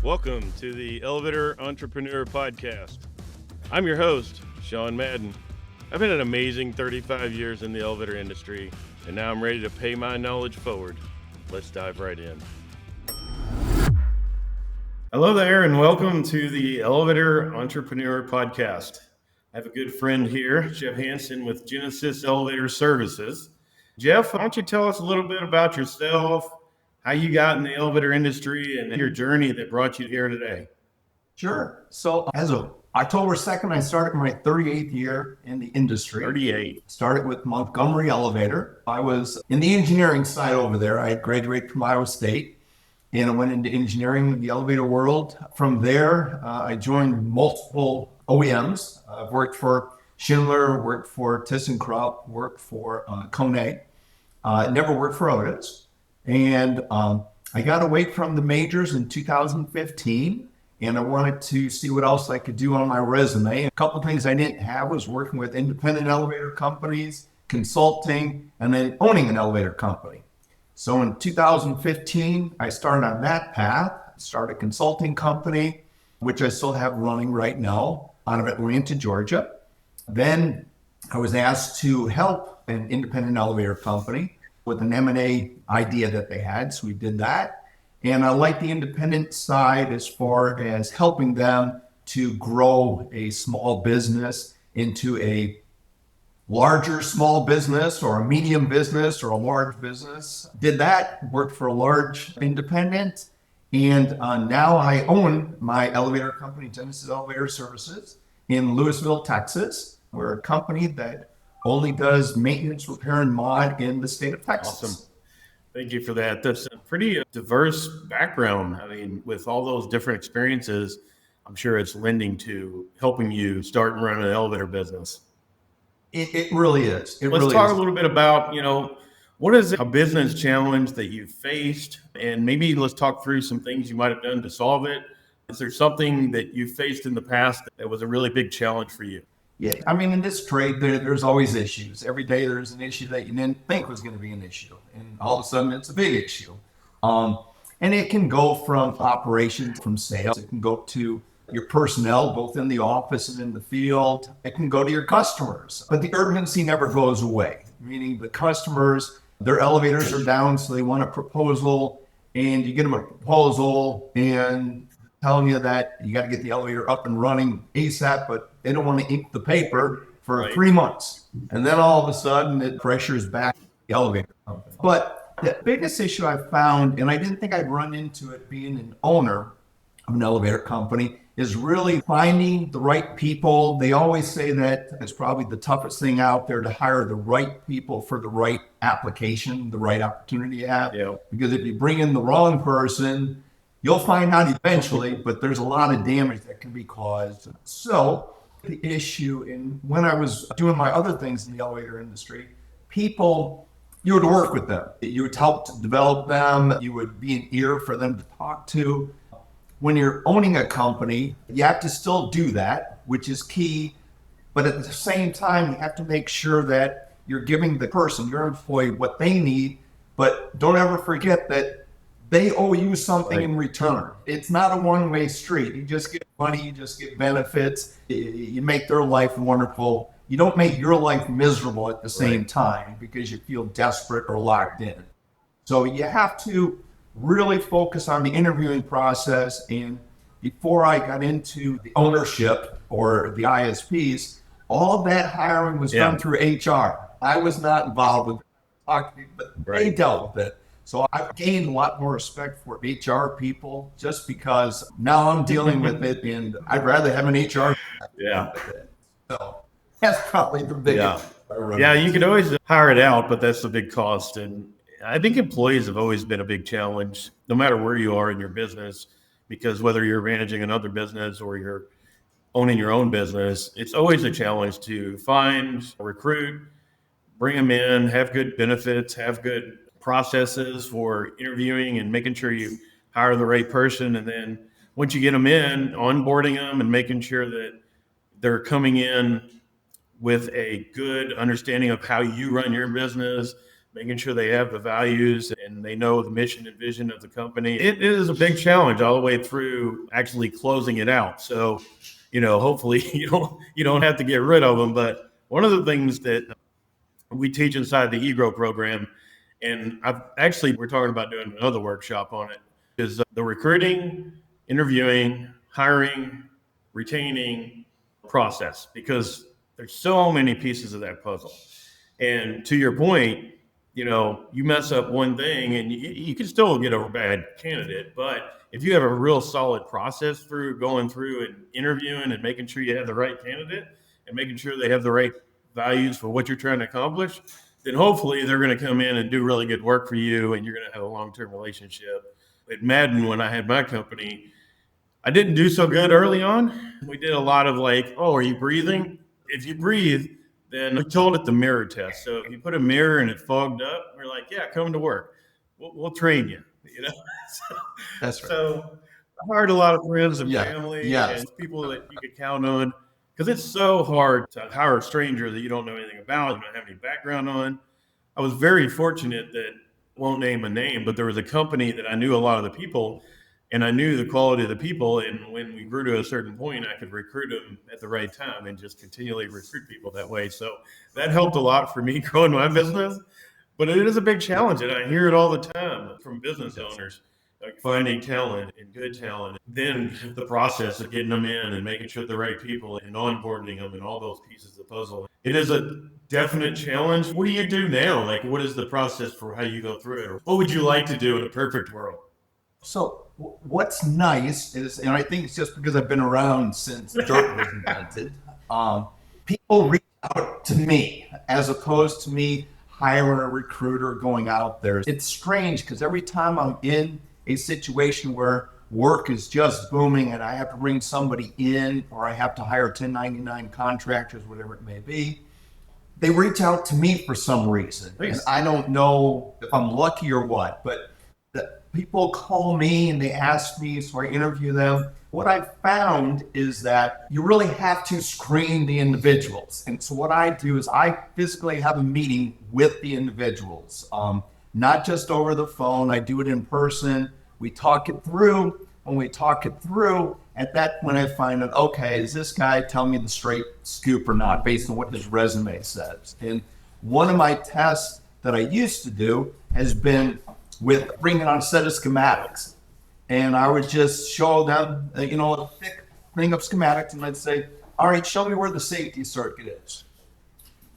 Welcome to the Elevator Entrepreneur Podcast. I'm your host, Sean Madden. I've been an amazing 35 years in the elevator industry, and now I'm ready to pay my knowledge forward. Let's dive right in. Hello there, and welcome to the Elevator Entrepreneur Podcast. I have a good friend here, Jeff Hanson with Genesis Elevator Services. Jeff, why don't you tell us a little bit about yourself, how you got in the elevator industry, and your journey that brought you here today? Sure. So as of October 2nd, I started my 38th year in the industry. 38. Started with Montgomery Elevator. I was in the engineering side over there. I had graduated from Iowa State and I went into engineering in the elevator world. From there, I joined multiple OEMs. I've worked for Schindler, worked for ThyssenKrupp, worked for Kone. Never worked for Otis. And I got away from the majors in 2015. And I wanted to see what else I could do on my resume. A couple of things I didn't have was working with independent elevator companies, consulting, and then owning an elevator company. So in 2015, I started on that path, started a consulting company, which I still have running right now out of Atlanta, Georgia. Then I was asked to help an independent elevator company with an M&A idea that they had. So we did that. And I like the independent side as far as helping them to grow a small business into a larger small business or a medium business or a large business. Did that, worked for a large independent. And now I own my elevator company, Genesis Elevator Services in Lewisville, Texas. We're a company that only does maintenance, repair, and mod in the state of Texas. Awesome. Thank you for that. That's a pretty diverse background. I mean, with all those different experiences, I'm sure it's lending to helping you start and run an elevator business. It really is. Let's talk a little bit about, what is a business challenge that you faced? And maybe let's talk through some things you might have done to solve it. Is there something that you faced in the past that was a really big challenge for you? Yeah, I mean, in this trade, there's always issues. Every day there's an issue that you didn't think was going to be an issue. And all of a sudden it's a big issue. And it can go from operations, from sales. It can go to your personnel, both in the office and in the field. It can go to your customers. But the urgency never goes away, meaning the customers, their elevators are down, so they want a proposal. And you get them a proposal and telling you that you got to get the elevator up and running ASAP, but they don't want to ink the paper for 3 months. And then all of a sudden it pressures back the elevator company. But the biggest issue I found, and I didn't think I'd run into it being an owner of an elevator company, is really finding the right people. They always say that it's probably the toughest thing out there to hire the right people for the right application, the right opportunity you have. Yeah. Because if you bring in the wrong person, you'll find out eventually, but there's a lot of damage that can be caused. So the issue, and when I was doing my other things in the elevator industry, people, you would work with them. You would help to develop them. You would be an ear for them to talk to. When you're owning a company, you have to still do that, which is key. But at the same time, you have to make sure that you're giving the person, your employee, what they need. But don't ever forget that they owe you something in return. It's not a one-way street. You just get money, you just get benefits. You make their life wonderful. You don't make your life miserable at the same time because you feel desperate or locked in. So you have to really focus on the interviewing process. And before I got into the ownership or the ISPs, all of that hiring was done through HR. I was not involved with it, but they dealt with it. So I've gained a lot more respect for HR people just because now I'm dealing with it and I'd rather have an HR. Yeah. So that's probably the biggest. Yeah, you can always hire it out, but that's the big cost. And I think employees have always been a big challenge, no matter where you are in your business, because whether you're managing another business or you're owning your own business, it's always a challenge to find, recruit, bring them in, have good benefits, have good processes for interviewing and making sure you hire the right person. And then once you get them in, onboarding them and making sure that they're coming in with a good understanding of how you run your business, making sure they have the values and they know the mission and vision of the company. It is a big challenge all the way through actually closing it out. So, hopefully you don't have to get rid of them. But one of the things that we teach inside the eGrow program, and we're talking about doing another workshop on it, is the recruiting, interviewing, hiring, retaining process, because there's so many pieces of that puzzle. And to your point, you mess up one thing and you can still get a bad candidate. But if you have a real solid process through going through and interviewing and making sure you have the right candidate and making sure they have the right values for what you're trying to accomplish, then hopefully they're going to come in and do really good work for you and you're going to have a long-term relationship. At Madden, when I had my company, I didn't do so good early on. We did a lot of like, oh, are you breathing? If you breathe, then we told it the mirror test. So if you put a mirror and it fogged up, we're like, yeah, come to work. We'll train you, So, That's right. So I hired a lot of friends and Yeah. family Yes. and people that you could count on, because it's so hard to hire a stranger that you don't know anything about, you don't have any background on. I was very fortunate that, won't name a name, but there was a company that I knew a lot of the people and I knew the quality of the people. And when we grew to a certain point, I could recruit them at the right time and just continually recruit people that way. So that helped a lot for me growing my business. But it is a big challenge, and I hear it all the time from business owners, like finding talent and good talent, then the process of getting them in and making sure the right people and onboarding them and all those pieces of the puzzle. It is a definite challenge. What do you do now? Like, what is the process for how you go through it? Or what would you like to do in a perfect world? So what's nice is, and I think it's just because I've been around since dirt was invented, people reach out to me as opposed to me hiring a recruiter going out there. It's strange because every time I'm in a situation where work is just booming and I have to bring somebody in or I have to hire 1099 contractors, whatever it may be, they reach out to me for some reason. And I don't know if I'm lucky or what, but people call me and they ask me, so I interview them. What I found is that you really have to screen the individuals. And so what I do is I physically have a meeting with the individuals, not just over the phone. I do it in person. We talk it through. When we talk it through, at that point I find out, okay, is this guy telling me the straight scoop or not based on what his resume says? And one of my tests that I used to do has been with bringing on a set of schematics. And I would just show them, a thick thing of schematics, and I'd say, all right, show me where the safety circuit is.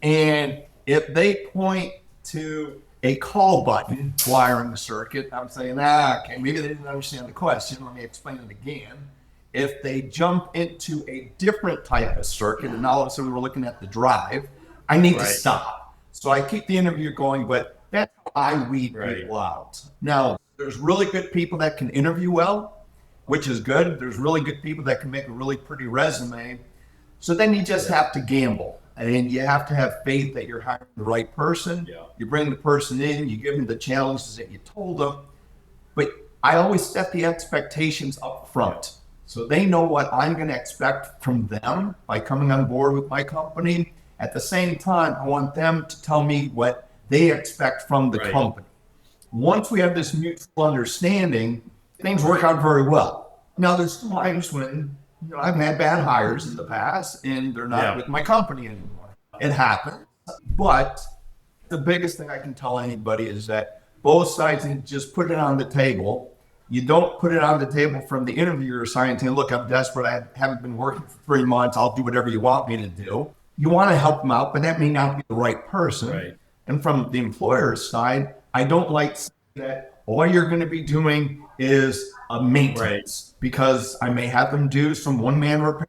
And if they point to a call button wiring the circuit, I'm saying, okay, maybe they didn't understand the question. Let me explain it again. If they jump into a different type of circuit, and all of a sudden we're looking at the drive, I need to stop. So I keep the interview going, but that's how I weed people out. Now, there's really good people that can interview well, which is good. There's really good people that can make a really pretty resume. So then you just have to gamble. And you have to have faith that you're hiring the right person. Yeah. You bring the person in, you give them the challenges that you told them. But I always set the expectations up front. So they know what I'm going to expect from them by coming on board with my company. At the same time, I want them to tell me what they expect from the company. Once we have this mutual understanding, things work out very well. Now, there's times when I've had bad hires in the past and they're not with my company anymore. It happens. But the biggest thing I can tell anybody is that both sides need to just put it on the table. You don't put it on the table from the interviewer side saying, look, I'm desperate. I haven't been working for 3 months. I'll do whatever you want me to do. You want to help them out, but that may not be the right person. Right. And from the employer's side, I don't like saying that all you're going to be doing is a maintenance, because I may have them do some one-man repair.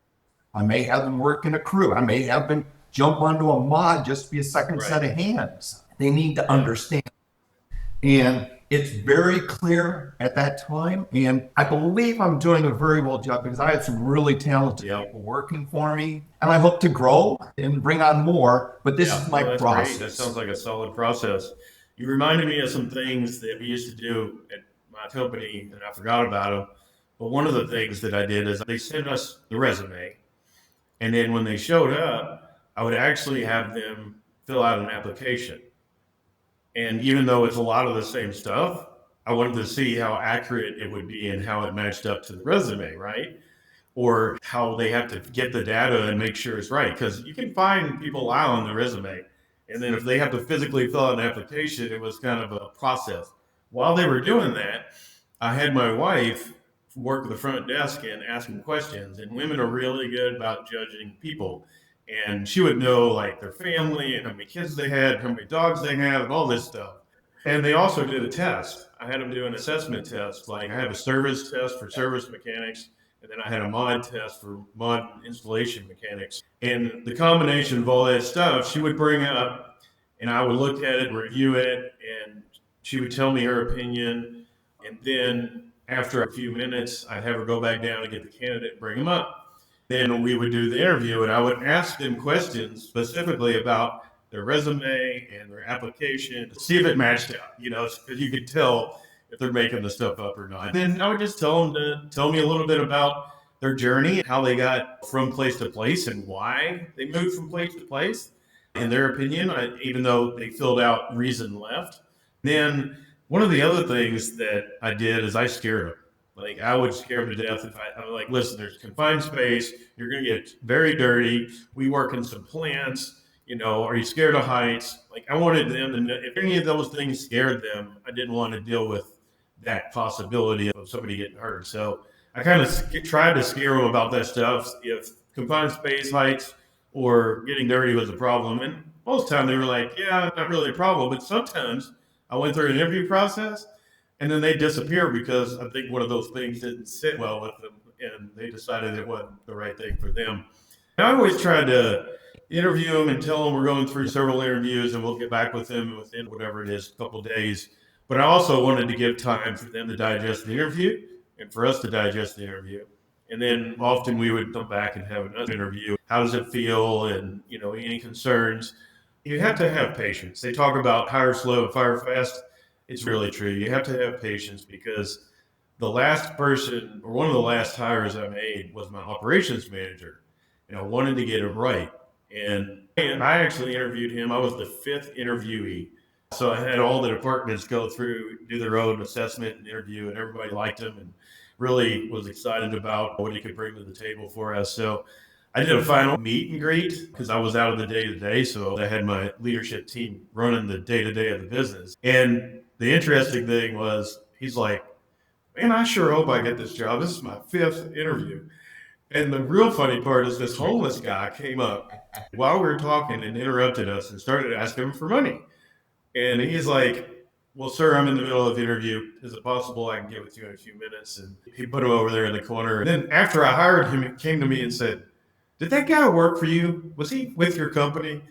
I may have them work in a crew. I may have them jump onto a mod just to be a second set of hands. They need to understand. And it's very clear at that time. And I believe I'm doing a very well job because I have some really talented people working for me. And I hope to grow and bring on more. But this is my process. Great. That sounds like a solid process. You reminded me of some things that we used to do at my company, and I forgot about them. But one of the things that I did is they sent us the resume. And then when they showed up, I would actually have them fill out an application. And even though it's a lot of the same stuff, I wanted to see how accurate it would be and how it matched up to the resume, right? Or how they have to get the data and make sure it's right. Because you can find people lie on the resume. And then if they have to physically fill out an application, it was kind of a process. While they were doing that, I had my wife work the front desk and ask them questions. And women are really good about judging people. And she would know like their family and how many kids they had, how many dogs they had, and all this stuff. And they also did a test. I had them do an assessment test. Like I have a service test for service mechanics, and then I had a mod test for mod installation mechanics. And the combination of all that stuff, she would bring up, and I would look at it, review it, and she would tell me her opinion. And then after a few minutes, I'd have her go back down and get the candidate and bring them up. Then we would do the interview, and I would ask them questions specifically about their resume and their application to see if it matched up, because you could tell if they're making the stuff up or not. Then I would just tell them to tell me a little bit about their journey, how they got from place to place and why they moved from place to place, in their opinion, even though they filled out reason left. Then one of the other things that I did is I scared them. Like I would scare them to death if I was like, listen, there's confined space. You're going to get very dirty. We work in some plants. Are you scared of heights? Like I wanted them to know if any of those things scared them, I didn't want to deal with that possibility of somebody getting hurt. So I kind of tried to scare them about that stuff. If confined space, heights, or getting dirty was a problem. And most of the time they were like, yeah, not really a problem. But sometimes I went through an interview process and then they disappear because I think one of those things didn't sit well with them and they decided it wasn't the right thing for them. And I always tried to interview them and tell them we're going through several interviews and we'll get back with them within whatever it is, a couple of days. But I also wanted to give time for them to digest the interview and for us to digest the interview. And then often we would come back and have another interview. How does it feel? And, any concerns? You have to have patience. They talk about hire slow and fire fast. It's really true. You have to have patience because the last person or one of the last hires I made was my operations manager. And I wanted to get it right. And I actually interviewed him. I was the fifth interviewee. So I had all the departments go through, do their own assessment and interview, and everybody liked him and really was excited about what he could bring to the table for us. So I did a final meet and greet because I was out of the day to day. So I had my leadership team running the day to day of the business. And the interesting thing was, he's like, man, I sure hope I get this job. This is my fifth interview. And the real funny part is this homeless guy came up while we were talking and interrupted us and started asking him for money. And he's like, well, sir, I'm in the middle of the interview. Is it possible I can get with you in a few minutes? And he put him over there in the corner. And then after I hired him, he came to me and said, did that guy work for you? Was he with your company?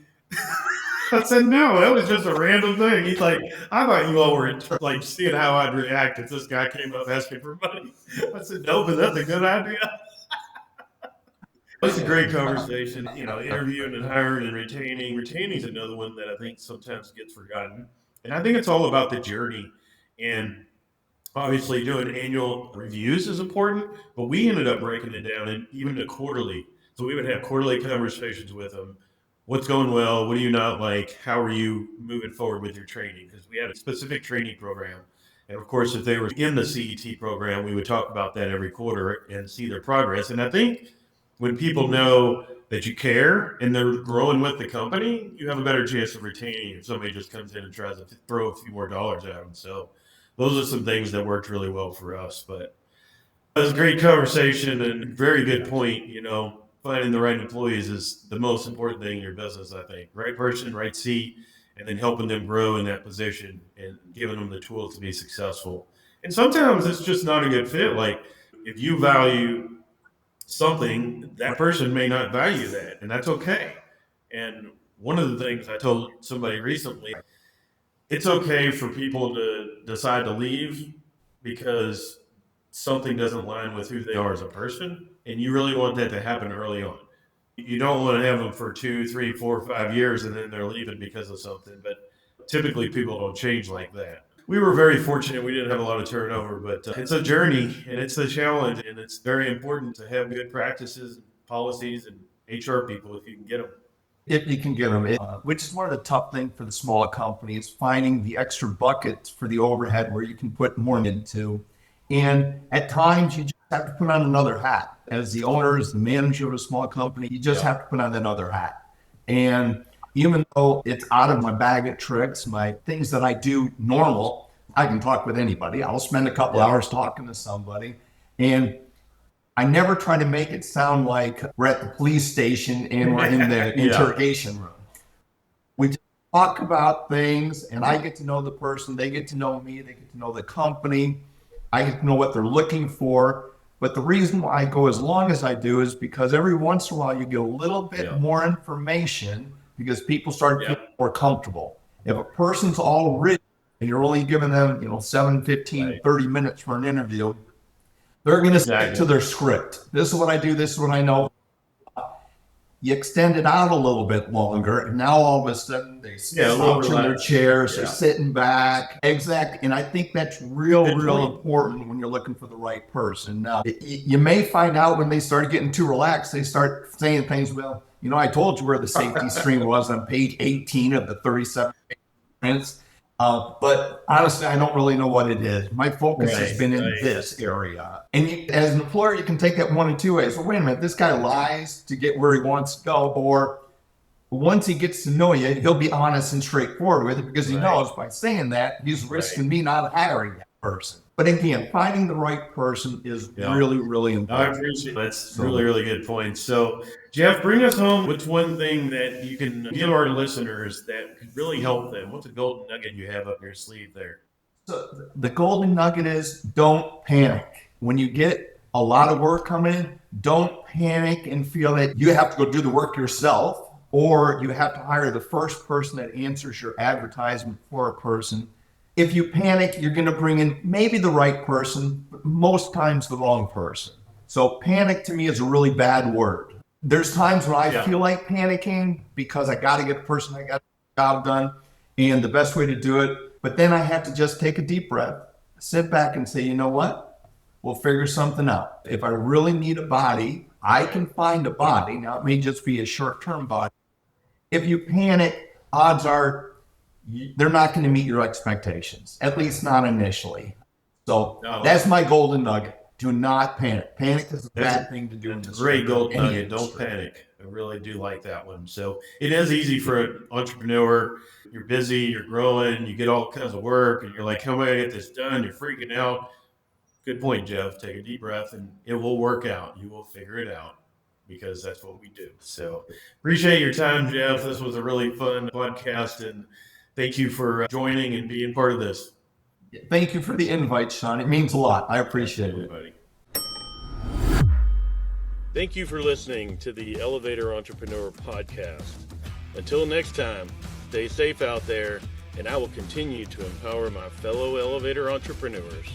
I said, no, that was just a random thing. He's like, I thought you all were like seeing how I'd react if this guy came up asking for money. I said, no, but that's a good idea. It's a great conversation, interviewing and hiring and retaining. Retaining is another one that I think sometimes gets forgotten. And I think it's all about the journey. And obviously doing annual reviews is important, but we ended up breaking it down and even to quarterly. So we would have quarterly conversations with them. What's going well? What do you not like? How are you moving forward with your training? Because we had a specific training program. And of course, if they were in the CET program, we would talk about that every quarter and see their progress. And I think when people know that you care and they're growing with the company, you have a better chance of retaining if somebody just comes in and tries to throw a few more dollars at them. So those are some things that worked really well for us. But it was a great conversation and very good point. Finding the right employees is the most important thing in your business, I think. Right person, right seat, and then helping them grow in that position and giving them the tools to be successful. And sometimes it's just not a good fit. Like if you value something, that person may not value that, and that's okay. And one of the things I told somebody recently, it's okay for people to decide to leave because something doesn't align with who they are as a person, and you really want that to happen early on. You don't want to have them for 2, 3, 4, 5 years and then they're leaving because of something, but typically people don't change like that. We were very fortunate. We didn't have a lot of turnover, but it's a journey and it's a challenge, and it's very important to have good practices, policies, and HR people if you can get them. if you can get them, which is one of the tough things for the smaller companies, finding the extra buckets for the overhead where you can put more into. And at times you just have to put on another hat. As the owner, as the manager of a small company, you just have to put on another hat. And even though it's out of my bag of tricks, my things that I do normal, I can talk with anybody. I'll spend a couple hours talking to somebody. And I never try to make it sound like we're at the police station and we're in the interrogation room. We just talk about things, and I get to know the person. They get to know me. They get to know the company. I get to know what they're looking for. But the reason why I go as long as I do is because every once in a while you get a little bit more information because people start getting more comfortable. If a person's all rigid and you're only giving them, 7, 15, 30 minutes for an interview, they're going to stick to their script. This is what I do. This is what I know. You extend it out a little bit longer, and now all of a sudden they slouch in their chairs, they're sitting back. Exactly. And I think that's real important when you're looking for the right person. Now, you may find out when they start getting too relaxed, they start saying things, well, I told you where the safety screen was on page 18 of the 37 minutes. But honestly, I don't really know what it is. My focus has been in this area. And as an employer, you can take that one of two ways. Well, wait a minute, this guy lies to get where he wants to go. Or once he gets to know you, he'll be honest and straightforward with it because he knows by saying that, he's risking me not hiring that person. But again, finding the right person is really, really important. I appreciate that. That's really, really good point. So, Jeff, bring us home with one thing that you can give our listeners that could really help them. What's a golden nugget you have up your sleeve there? So the golden nugget is don't panic. When you get a lot of work coming in, don't panic and feel that you have to go do the work yourself or you have to hire the first person that answers your advertisement for a person. If you panic, you're going to bring in maybe the right person, but most times the wrong person. So panic to me is a really bad word. There's times when I feel like panicking because I got to get the person I got the job done and the best way to do it. But then I have to just take a deep breath, sit back and say, you know what? We'll figure something out. If I really need a body, I can find a body. Now it may just be a short-term body. If you panic, odds are they're not going to meet your expectations, at least not initially. So that's my golden nugget. Do not panic. Panic is a bad thing to do. It's a great golden nugget. Don't panic. I really do like that one. So it is easy for an entrepreneur. You're busy, you're growing, you get all kinds of work, and you're like, how am I going to get this done? You're freaking out. Good point, Jeff. Take a deep breath, and it will work out. You will figure it out because that's what we do. So appreciate your time, Jeff. This was a really fun podcast, and thank you for joining and being part of this. Thank you for the invite, Sean. It means a lot. I appreciate it. Thank you for listening to the Elevator Entrepreneur Podcast. Until next time, stay safe out there, and I will continue to empower my fellow elevator entrepreneurs.